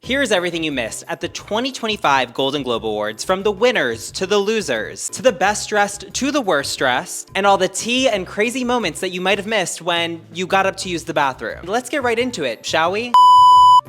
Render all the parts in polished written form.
Here's everything you missed at the 2025 Golden Globe Awards, from the winners to the losers, to the best dressed to the worst dressed, and all the tea and crazy moments that you might have missed when you got up to use the bathroom. Let's get right into it, shall we?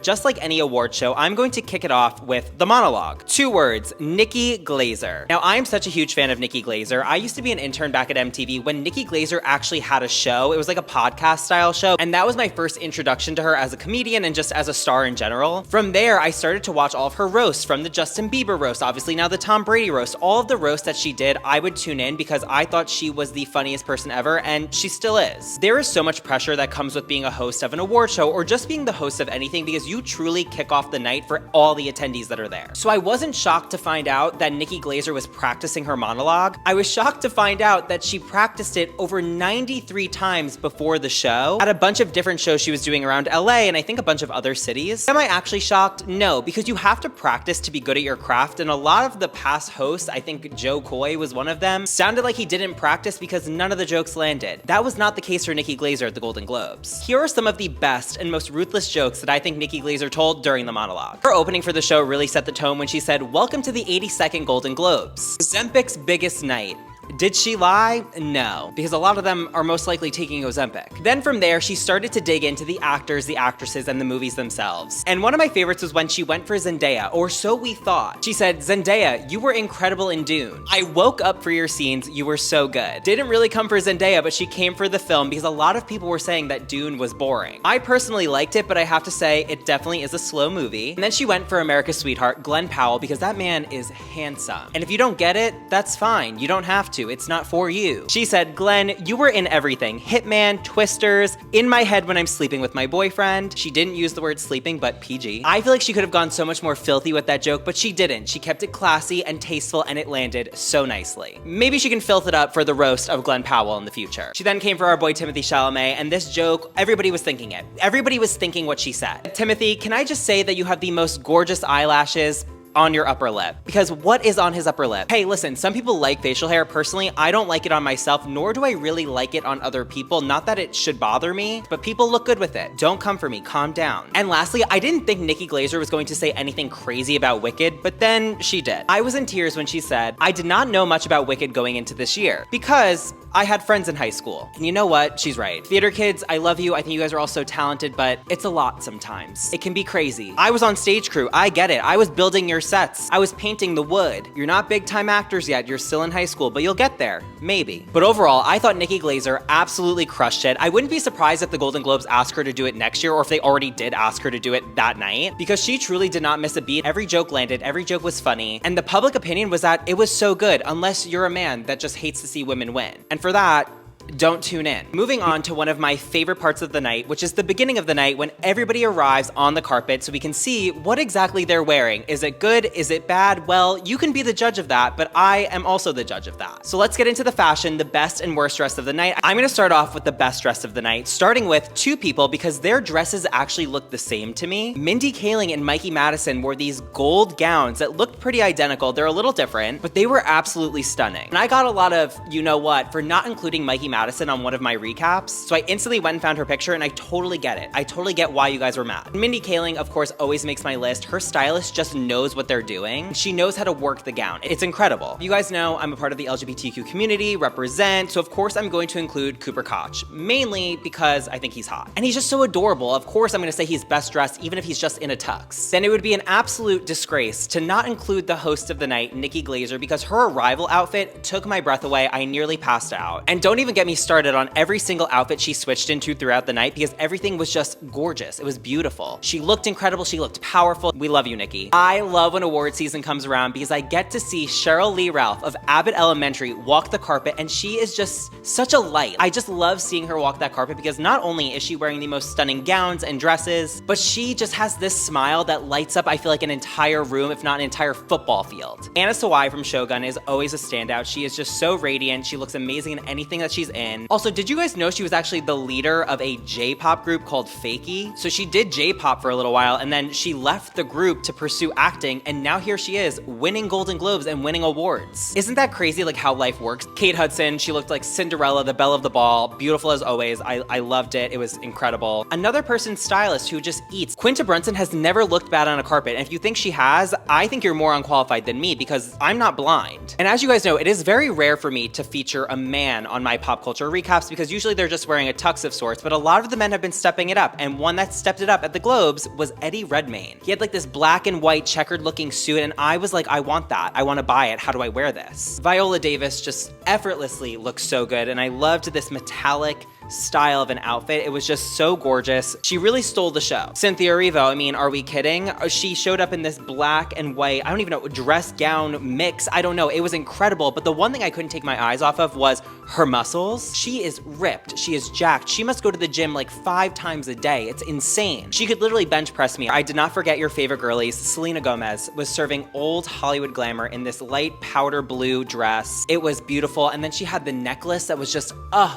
Just like any award show, I'm going to kick it off with the monologue. 2 words, Nikki Glaser. Now, I'm such a huge fan of Nikki Glaser. I used to be an intern back at MTV when Nikki Glaser actually had a show. It was like a podcast style show, and that was my first introduction to her as a comedian and just as a star in general. From there, I started to watch all of her roasts, from the Justin Bieber roast, obviously now the Tom Brady roast. All of the roasts that she did, I would tune in because I thought she was the funniest person ever, and she still is. There is so much pressure that comes with being a host of an award show or just being the host of anything, because you truly kick off the night for all the attendees that are there. So I wasn't shocked to find out that Nikki Glaser was practicing her monologue. I was shocked to find out that she practiced it over 93 times before the show at a bunch of different shows she was doing around LA and I think a bunch of other cities. Am I actually shocked? No, because you have to practice to be good at your craft, and a lot of the past hosts, I think Joe Coy was one of them, sounded like he didn't practice because none of the jokes landed. That was not the case for Nikki Glaser at the Golden Globes. Here are some of the best and most ruthless jokes that I think Nikki Glaser told during the monologue. Her opening for the show really set the tone when she said, "Welcome to the 82nd Golden Globes. Ozempic's biggest night." Did she lie? No, because a lot of them are most likely taking Ozempic. Then from there, she started to dig into the actors, the actresses, and the movies themselves. And one of my favorites was when she went for Zendaya, or so we thought. She said, "Zendaya, you were incredible in Dune. I woke up for your scenes, you were so good." Didn't really come for Zendaya, but she came for the film because a lot of people were saying that Dune was boring. I personally liked it, but I have to say, it definitely is a slow movie. And then she went for America's Sweetheart, Glenn Powell, because that man is handsome. And if you don't get it, that's fine. You don't have to. It's not for you. She said, "Glenn, you were in everything. Hitman, Twisters, In My Head When I'm Sleeping With My Boyfriend." She didn't use the word sleeping, but PG. I feel like she could have gone so much more filthy with that joke, but she didn't. She kept it classy and tasteful, and it landed so nicely. Maybe she can filth it up for the roast of Glenn Powell in the future. She then came for our boy Timothée Chalamet, and this joke, everybody was thinking it. Everybody was thinking what she said. "Timothy, can I just say that you have the most gorgeous eyelashes on your upper lip?" Because what is on his upper lip? Hey, listen, some people like facial hair. Personally, I don't like it on myself, nor do I really like it on other people. Not that it should bother me, but people look good with it. Don't come for me, calm down. And lastly, I didn't think Nikki Glaser was going to say anything crazy about Wicked, but then she did. I was in tears when she said, "I did not know much about Wicked going into this year because I had friends in high school." And you know what? She's right. Theater kids, I love you. I think you guys are all so talented, but it's a lot sometimes. It can be crazy. I was on stage crew. I get it. I was building your sets. I was painting the wood. You're not big time actors yet. You're still in high school, but you'll get there. Maybe. But overall, I thought Nikki Glaser absolutely crushed it. I wouldn't be surprised if the Golden Globes asked her to do it next year, or if they already did ask her to do it that night, because she truly did not miss a beat. Every joke landed. Every joke was funny. And the public opinion was that it was so good, unless you're a man that just hates to see women win. And for that, don't tune in. Moving on to one of my favorite parts of the night, which is the beginning of the night when everybody arrives on the carpet so we can see what exactly they're wearing. Is it good? Is it bad? Well, you can be the judge of that, but I am also the judge of that. So let's get into the fashion, the best and worst dress of the night. I'm gonna start off with the best dress of the night, starting with 2 people because their dresses actually look the same to me. Mindy Kaling and Mikey Madison wore these gold gowns that looked pretty identical. They're a little different, but they were absolutely stunning. And I got a lot of, you know what, for not including Mikey Madison on one of my recaps. So I instantly went and found her picture, and I totally get it. I totally get why you guys were mad. Mindy Kaling, of course, always makes my list. Her stylist just knows what they're doing. She knows how to work the gown. It's incredible. You guys know I'm a part of the LGBTQ community, represent, so of course I'm going to include Cooper Koch, mainly because I think he's hot. And he's just so adorable. Of course I'm gonna say he's best dressed, even if he's just in a tux. Then it would be an absolute disgrace to not include the host of the night, Nikki Glaser, because her arrival outfit took my breath away. I nearly passed out. And don't even get me started on every single outfit she switched into throughout the night, because everything was just gorgeous. It was beautiful. She looked incredible. She looked powerful. We love you, Nikki. I love when award season comes around because I get to see Cheryl Lee Ralph of Abbott Elementary walk the carpet, and she is just such a light. I just love seeing her walk that carpet because not only is she wearing the most stunning gowns and dresses, but she just has this smile that lights up, I feel like, an entire room, if not an entire football field. Anna Sawai from Shogun is always a standout. She is just so radiant. She looks amazing in anything that she's in. Also, did you guys know she was actually the leader of a J-pop group called Fakie? So she did J-pop for a little while, and then she left the group to pursue acting, and now here she is, winning Golden Globes and winning awards. Isn't that crazy, like how life works? Kate Hudson, she looked like Cinderella, the belle of the ball, beautiful as always. I loved it. It was incredible. Another person stylist who just eats. Quinta Brunson has never looked bad on a carpet, and if you think she has, I think you're more unqualified than me because I'm not blind. And as you guys know, it is very rare for me to feature a man on my pop culture recaps because usually they're just wearing a tux of sorts, but a lot of the men have been stepping it up, and one that stepped it up at the Globes was Eddie Redmayne. He had like this black and white checkered looking suit, and I was like, I want that. I want to buy it. How do I wear this? Viola Davis just effortlessly looks so good, and I loved this metallic style of an outfit. It was just so gorgeous. She really stole the show. Cynthia Erivo, I mean, are we kidding? She showed up in this black and white, I don't even know, dress gown mix. I don't know. It was incredible. But the one thing I couldn't take my eyes off of was her muscles. She is ripped. She is jacked. She must go to the gym like 5 times a day. It's insane. She could literally bench press me. I did not forget your favorite girlies. Selena Gomez was serving old Hollywood glamour in this light powder blue dress. It was beautiful. And then she had the necklace that was just,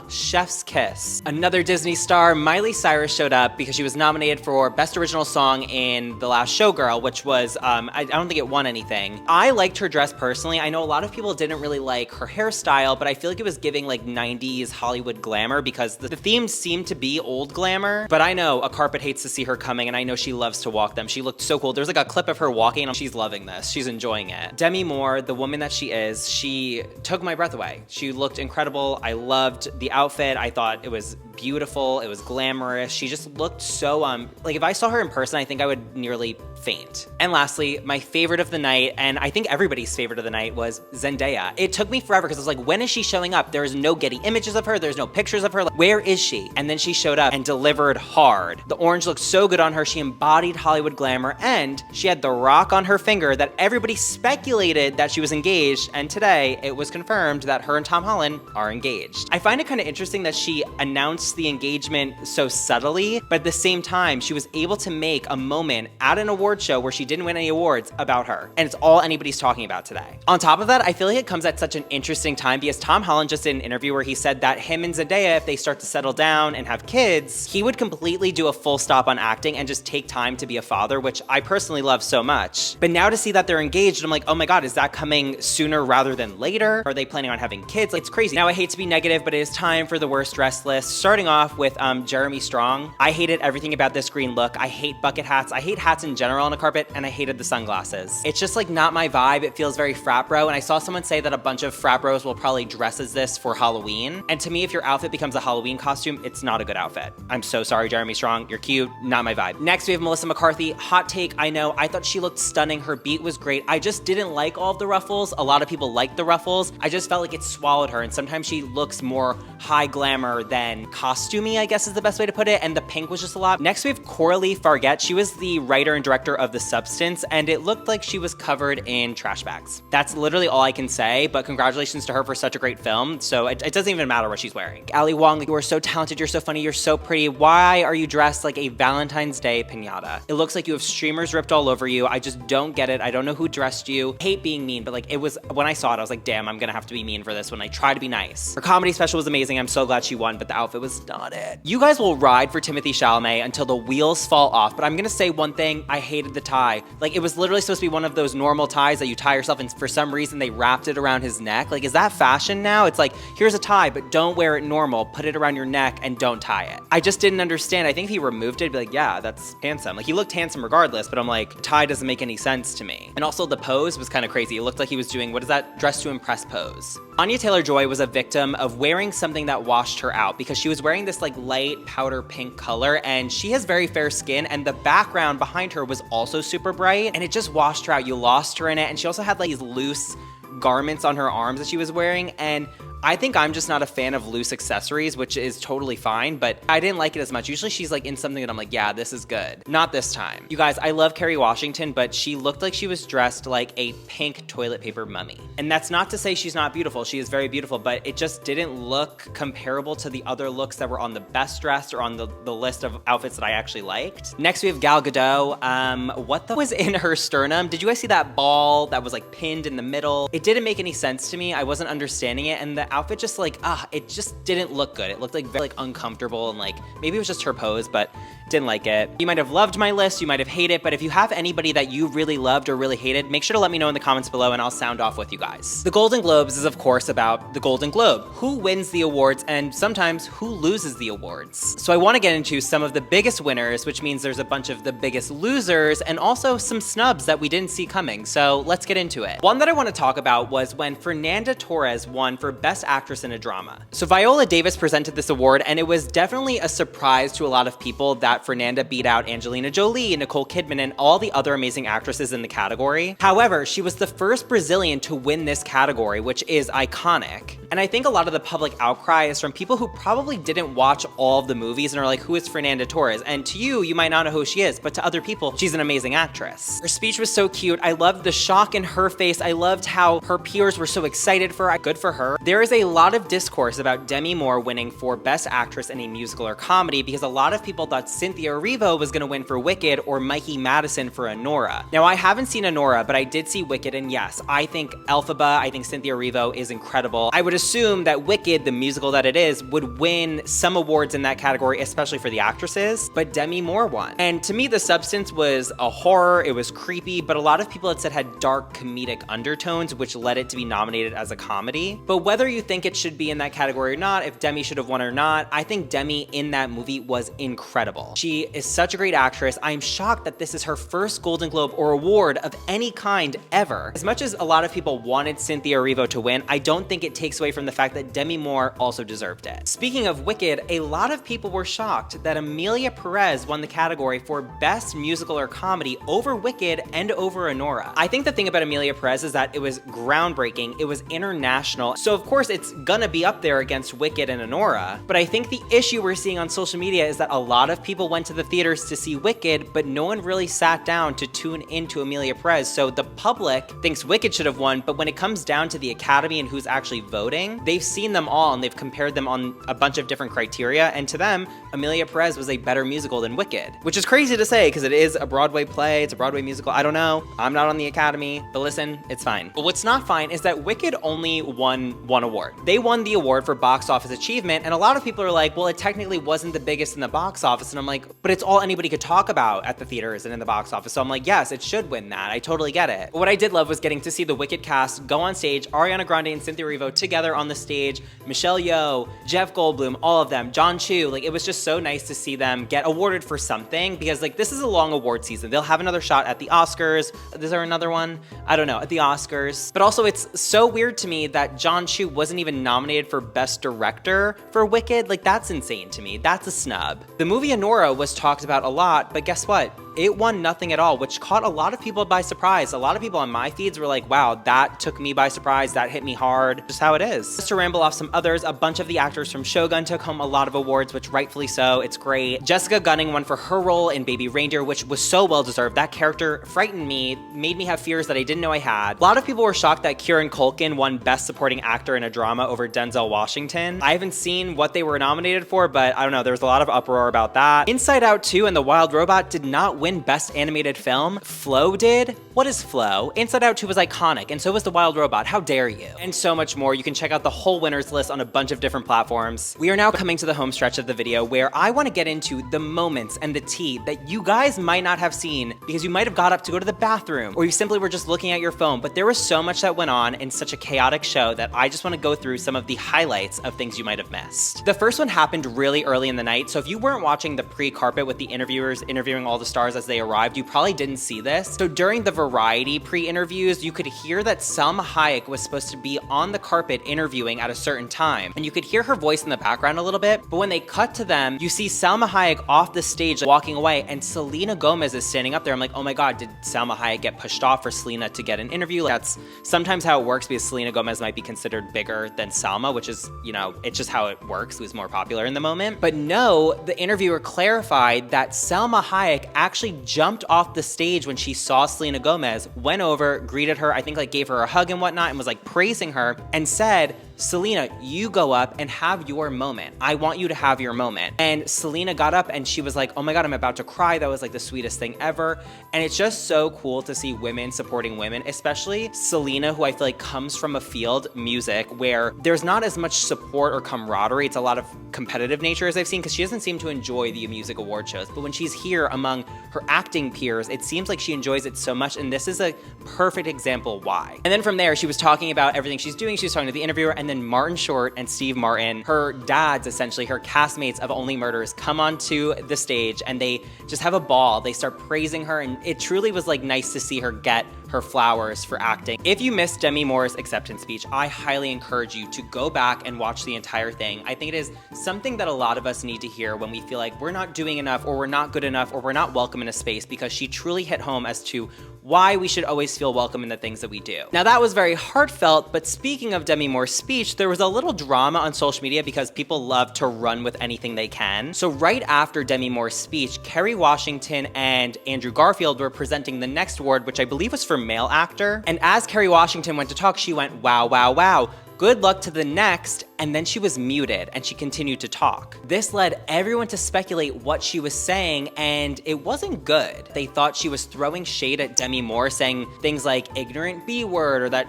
chef's kiss. Another Disney star, Miley Cyrus, showed up because she was nominated for Best Original Song in The Last Showgirl, which was, I don't think it won anything. I liked her dress personally. I know a lot of people didn't really like her hairstyle, but I feel like it was giving like 90s Hollywood glamour because the theme seemed to be old glamour. But I know a carpet hates to see her coming, and I know she loves to walk them. She looked so cool. There's like a clip of her walking, and she's loving this. She's enjoying it. Demi Moore, the woman that she is, she took my breath away. She looked incredible. I loved the outfit. I thought it was beautiful. It was glamorous. She just looked so, like if I saw her in person, I think I would nearly faint. And lastly, my favorite of the night, and I think everybody's favorite of the night, was Zendaya. It took me forever because I was like, when is she showing up? There's no Getty images of her. There's no pictures of her. Like, where is she? And then she showed up and delivered hard. The orange looked so good on her. She embodied Hollywood glamour, and she had the rock on her finger that everybody speculated that she was engaged, and today it was confirmed that her and Tom Holland are engaged. I find it kind of interesting that she announced the engagement so subtly, but at the same time, she was able to make a moment at an award show where she didn't win any awards about her, and it's all anybody's talking about today. On top of that, I feel like it comes at such an interesting time because Tom Holland just did an interview where he said that him and Zendaya, if they start to settle down and have kids, he would completely do a full stop on acting and just take time to be a father, which I personally love so much. But now to see that they're engaged, I'm like, oh my God, is that coming sooner rather than later? Are they planning on having kids? Like, it's crazy. Now, I hate to be negative, but it is time for the worst dress list. Starting off with Jeremy Strong. I hated everything about this green look. I hate bucket hats. I hate hats in general on a carpet, and I hated the sunglasses. It's just like not my vibe. It feels very frat bro, and I saw someone say that a bunch of frat bros will probably dress as this for Halloween. And to me, if your outfit becomes a Halloween costume, it's not a good outfit. I'm so sorry, Jeremy Strong. You're cute, not my vibe. Next, we have Melissa McCarthy. Hot take, I know. I thought she looked stunning. Her beat was great. I just didn't like all of the ruffles. A lot of people liked the ruffles. I just felt like it swallowed her, and sometimes she looks more high glamour than costumey, I guess is the best way to put it, and the pink was just a lot. Next, we have Coralie Fargett. She was the writer and director of The Substance, and it looked like she was covered in trash bags. That's literally all I can say, but congratulations to her for such a great film, so it doesn't even matter what she's wearing. Ali Wong, you are so talented, you're so funny, you're so pretty. Why are you dressed like a Valentine's Day piñata? It looks like you have streamers ripped all over you. I just don't get it. I don't know who dressed you. Hate being mean, but like it was, when I saw it, I was like, damn, I'm gonna have to be mean for this when I try to be nice. Her comedy special was amazing. I'm so glad she won, but the outfit was not it. You guys will ride for Timothée Chalamet until the wheels fall off, but I'm gonna say one thing, I hated the tie. Like, it was literally supposed to be one of those normal ties that you tie yourself, and for some reason they wrapped it around his neck. Like, is that fashion now? It's like, here's a tie, but don't wear it normal. Put it around your neck and don't tie it. I just didn't understand. I think if he removed it, I'd be like, yeah, that's handsome. Like, he looked handsome regardless, but I'm like, tie doesn't make any sense to me. And also the pose was kind of crazy. It looked like he was doing, what is that? Dress to impress pose. Anya Taylor-Joy was a victim of wearing something that washed her out because she was wearing this like light powder pink color, and she has very fair skin, and the background behind her was also super bright, and it just washed her out. You lost her in it, and she also had like these loose garments on her arms that she was wearing, and I think I'm just not a fan of loose accessories, which is totally fine, but I didn't like it as much. Usually she's like in something that I'm like, yeah, this is good. Not this time. You guys, I love Kerry Washington, but she looked like she was dressed like a pink toilet paper mummy. And that's not to say she's not beautiful. She is very beautiful, but it just didn't look comparable to the other looks that were on the best dressed or on the list of outfits that I actually liked. Next, we have Gal Gadot. What the was in her sternum? Did you guys see that ball that was like pinned in the middle? It didn't make any sense to me. I wasn't understanding it, and the the outfit just like, it just didn't look good. It looked like very like uncomfortable and like maybe it was just her pose, but didn't like it. You might have loved my list, you might have hated it, but if you have anybody that you really loved or really hated, make sure to let me know in the comments below and I'll sound off with you guys. The Golden Globes is of course about the Golden Globe, who wins the awards and sometimes who loses the awards. So I want to get into some of the biggest winners, which means there's a bunch of the biggest losers and also some snubs that we didn't see coming. So let's get into it. One that I want to talk about was when Fernanda Torres won for Best Actress in a Drama. So Viola Davis presented this award and it was definitely a surprise to a lot of people that Fernanda beat out Angelina Jolie, Nicole Kidman, and all the other amazing actresses in the category. However, she was the first Brazilian to win this category, which is iconic. And I think a lot of the public outcry is from people who probably didn't watch all of the movies and are like, who is Fernanda Torres? And to you, you might not know who she is, but to other people, she's an amazing actress. Her speech was so cute. I loved the shock in her face. I loved how her peers were so excited for her. Good for her. There is a lot of discourse about Demi Moore winning for Best Actress in a Musical or Comedy because a lot of people thought Cynthia Erivo was gonna win for Wicked or Mikey Madison for Anora. Now, I haven't seen Anora, but I did see Wicked, and yes, I think Elphaba, I think Cynthia Erivo is incredible. I would assume that Wicked, the musical that it is, would win some awards in that category, especially for the actresses, but Demi Moore won. And to me, The Substance was a horror, it was creepy, but a lot of people had said had dark comedic undertones, which led it to be nominated as a comedy. But whether you think it should be in that category or not, if Demi should have won or not, I think Demi in that movie was incredible. She is such a great actress. I'm shocked that this is her first Golden Globe or award of any kind ever. As much as a lot of people wanted Cynthia Erivo to win, I don't think it takes away from the fact that Demi Moore also deserved it. Speaking of Wicked, a lot of people were shocked that Amelia Perez won the category for Best Musical or Comedy over Wicked and over Anora. I think the thing about Amelia Perez is that it was groundbreaking, it was international, so of course it's gonna be up there against Wicked and Anora, but I think the issue we're seeing on social media is that a lot of people went to the theaters to see Wicked, but no one really sat down to tune into Amelia Perez, so the public thinks Wicked should have won, but when it comes down to the Academy and who's actually voting, they've seen them all and they've compared them on a bunch of different criteria, and to them, Amelia Perez was a better musical than Wicked, which is crazy to say because it is a Broadway play, it's a Broadway musical, I don't know, I'm not on the Academy, but listen, it's fine. But what's not fine is that Wicked only won one award. They won the award for box office achievement, and a lot of people are like, well, it technically wasn't the biggest in the box office, and I'm like, but it's all anybody could talk about at the theaters and in the box office, so I'm like, yes, it should win that, I totally get it. But what I did love was getting to see the Wicked cast go on stage, Ariana Grande and Cynthia Erivo together on the stage, Michelle Yeoh, Jeff Goldblum, all of them, John Chu, like it was just so nice to see them get awarded for something because like this is a long award season. They'll have another shot at the Oscars. Is there another one? I don't know, at the Oscars. But also it's so weird to me that John Chu wasn't even nominated for Best Director for Wicked. Like that's insane to me. That's a snub. The movie Anora was talked about a lot, but guess what? It won nothing at all, which caught a lot of people by surprise. A lot of people on my feeds were like, wow, that took me by surprise, that hit me hard, just how it is. Just to ramble off some others, a bunch of the actors from Shogun took home a lot of awards, which rightfully so, it's great. Jessica Gunning won for her role in Baby Reindeer, which was so well deserved. That character frightened me, made me have fears that I didn't know I had. A lot of people were shocked that Kieran Culkin won Best Supporting Actor in a Drama over Denzel Washington. I haven't seen what they were nominated for, but I don't know, there was a lot of uproar about that. Inside Out 2 and The Wild Robot did not win Best Animated Film. Flow did? What is Flow? Inside Out 2 was iconic, and so was The Wild Robot. How dare you? And so much more. You can check out the whole winners list on a bunch of different platforms. We are now coming to the home stretch of the video where I want to get into the moments and the tea that you guys might not have seen because you might have got up to go to the bathroom or you simply were just looking at your phone, but there was so much that went on in such a chaotic show that I just want to go through some of the highlights of things you might have missed. The first one happened really early in the night, so if you weren't watching the pre-carpet with the interviewers interviewing all the stars as they arrived, you probably didn't see this. So during the Variety pre-interviews, you could hear that Salma Hayek was supposed to be on the carpet interviewing at a certain time, and you could hear her voice in the background a little bit, but when they cut to them, you see Salma Hayek off the stage walking away, and Selena Gomez is standing up there. I'm like, oh my god, did Salma Hayek get pushed off for Selena to get an interview? Like, that's sometimes how it works because Selena Gomez might be considered bigger than Salma, which is, you know, it's just how it works, who's more popular in the moment. But no, the interviewer clarified that Salma Hayek actually jumped off the stage when she saw Selena Gomez, went over, greeted her, I think like gave her a hug and whatnot, and was like praising her, and said, Selena, you go up and have your moment. I want you to have your moment. And Selena got up and she was like, oh my God, I'm about to cry. That was like the sweetest thing ever. And it's just so cool to see women supporting women, especially Selena, who I feel like comes from a field, music, where there's not as much support or camaraderie. It's a lot of competitive nature, as I've seen, because she doesn't seem to enjoy the music award shows. But when she's here among her acting peers, it seems like she enjoys it so much. And this is a perfect example why. And then from there, she was talking about everything she's doing. She was talking to the interviewer, and then Martin Short and Steve Martin, her dads, essentially, her castmates of Only Murders, come onto the stage and they just have a ball. They start praising her, and it truly was like nice to see her get her flowers for acting. If you missed Demi Moore's acceptance speech, I highly encourage you to go back and watch the entire thing. I think it is something that a lot of us need to hear when we feel like we're not doing enough, or we're not good enough, or we're not welcome in a space, because she truly hit home as to why we should always feel welcome in the things that we do. Now, that was very heartfelt, but speaking of Demi Moore's speech, there was a little drama on social media because people love to run with anything they can. So right after Demi Moore's speech, Kerry Washington and Andrew Garfield were presenting the next award, which I believe was for male actor. And as Kerry Washington went to talk, she went, wow, wow, wow. Good luck to the next, and then she was muted and she continued to talk. This led everyone to speculate what she was saying, and it wasn't good. They thought she was throwing shade at Demi Moore, saying things like ignorant B-word, or that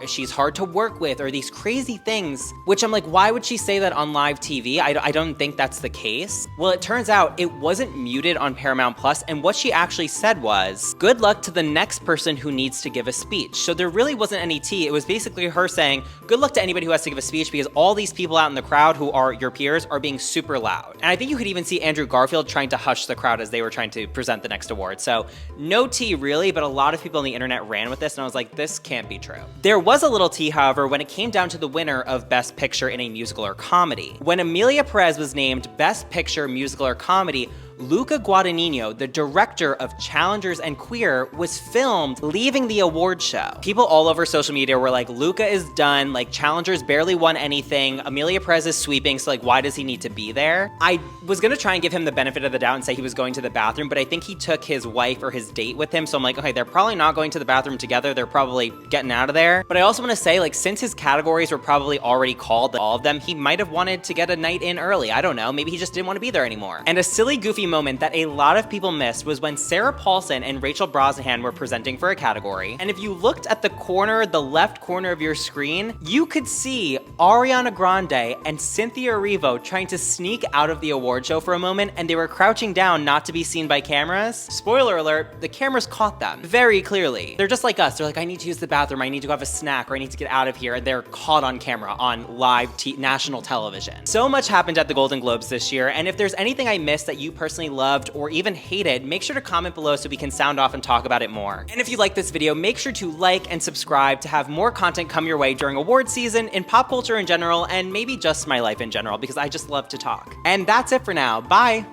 she's hard to work with, or these crazy things, which I'm like, why would she say that on live TV? I don't think that's the case. Well, it turns out it wasn't muted on Paramount Plus, and what she actually said was, good luck to the next person who needs to give a speech. So there really wasn't any tea. It was basically her saying, good luck to anybody who has to give a speech, because all these people out in the crowd who are your peers are being super loud. And I think you could even see Andrew Garfield trying to hush the crowd as they were trying to present the next award. So no tea really, but a lot of people on the internet ran with this, and I was like, this can't be true. There was a little tea, however, when it came down to the winner of Best Picture in a Musical or Comedy. When Emilia Perez was named Best Picture Musical or Comedy, Luca Guadagnino, the director of Challengers and Queer, was filmed leaving the award show. People all over social media were like, Luca is done, like Challengers barely won anything, Emilia Perez is sweeping, so like why does he need to be there? I was gonna try and give him the benefit of the doubt and say he was going to the bathroom, but I think he took his wife or his date with him, so I'm like, okay, they're probably not going to the bathroom together, they're probably getting out of there. But I also wanna say, like, since his categories were probably already called, all of them, he might have wanted to get a night in early, I don't know, maybe he just didn't wanna be there anymore. And a silly, goofy moment that a lot of people missed was when Sarah Paulson and Rachel Brosnahan were presenting for a category, and if you looked at the left corner of your screen, you could see Ariana Grande and Cynthia Erivo trying to sneak out of the award show for a moment, and they were crouching down not to be seen by cameras. Spoiler alert, the cameras caught them very clearly. They're just like us. They're like, I need to use the bathroom, I need to go have a snack, or I need to get out of here, and they're caught on camera on live national television. So much happened at the Golden Globes this year, and if there's anything I missed that you personally loved or even hated, make sure to comment below so we can sound off and talk about it more. And if you like this video, make sure to like and subscribe to have more content come your way during award season, in pop culture in general, and maybe just my life in general, because I just love to talk. And that's it for now. Bye!